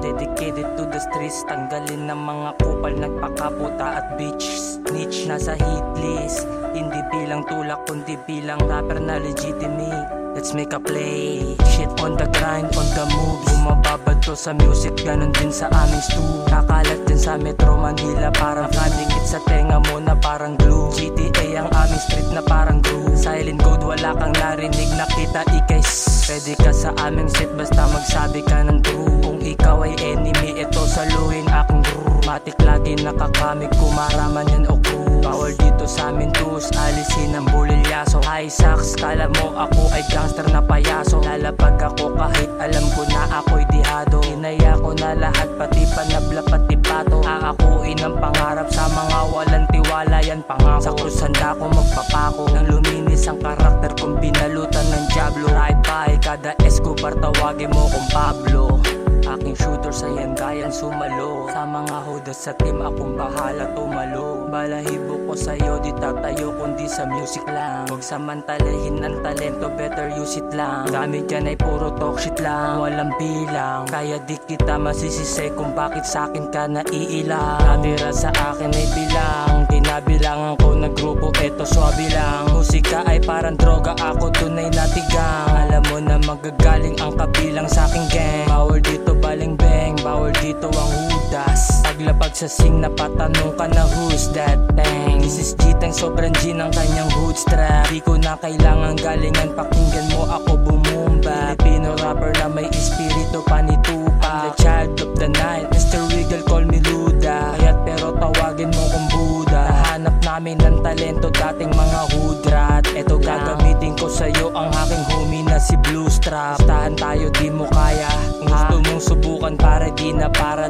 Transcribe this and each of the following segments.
Dedicated to the streets, tanggalin ng mga kupal, nagpakaputa at bitch snitch. Nasa hit list, hindi bilang tulak kundi bilang rapper na legitimate. Let's make a play, shit on the grind, on the move. Bumababad to sa music, ganun din sa aming stu. Kakalat din sa Metro Manila, parang nakadikit sa tenga mo na parang glue. GTA ang aming street na parang groove. Silent code, wala kang narinig, nakita ikais. Ready ka sa aming set, basta magsabi ka ng true. Kung ikaw ay enemy, ito saluhin aking groove. Matik lagi nakakamig, kumaraman yan o crew. Bawal dito sa amin tus, alisin ang bulilyaso. High socks, kala mo ako ay gangster na payaso. Lalapag ako kahit alam ko na ako'y dihado. Inaya ko na lahat, pati panabla, pati pato. Aakuin ang pangarap sa mga walang tiwala, yan pangako. Sa krus handa ko magpapako, nang luminis ang karakter kong binalutan ng Diablo. Ride by kada Escobar, tawagin mo kong Pablo. Aking shooter sa yandayan sumalo. Sa mga hudas sa team akong bahala tumalo. Balahibo ko sa'yo di tatayo kundi sa music lang. Huwag samantalahin ng talento, better use it lang. Dami dyan ay puro talk shit lang, walang bilang. Kaya di kita masisisay kung bakit sa'kin ka naiilang. Natira sa akin ay bilang, kinabilangan ko na grupo, eto swabe lang. Musika ay parang droga, ako tunay na tigang. Alam mo na magagaling ang kabilang sa'king gang. Bawal dito baling bang, bawal dito ang hudas. Paglapag sa sing napatanong ka na who's that thing. This is G-Tang, sobrang G ng kanyang hood strap. Di ko na kailangan galingan, pakinggan mo ako bumumba. Filipino rapper na may espiritu panitupa. I'm the child of the night, Mr. Regal call me Luda. Kaya't pero tawagin mo kong Buddha. Nahanap namin ng talento dating mga hudrat. Eto gagamitin ko sa'yo ang aking homie na si Blue Strap. Tahan tayo di mo kaya, kung gusto mong subukan para di na para.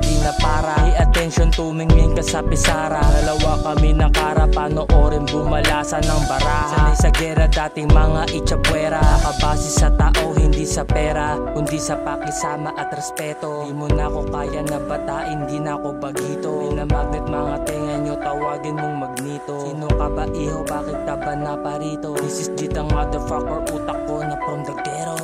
Pay attention, tumingin ka sa pisara. Dalawa kami ng kara, panoorin bumalasa ng bara. Sanay sa gera dating mga itchapwera. Nakabase sa tao, hindi sa pera, kundi sa pakisama at respeto. Di mo na ako kaya na batain, di na ako bagito. Pinamagnet mga tenga nyo, tawagin mong magnito. Sino ka ba iho, bakit ka ba na parito? This is G-Tang motherfucker, utak ko na from the ghetto.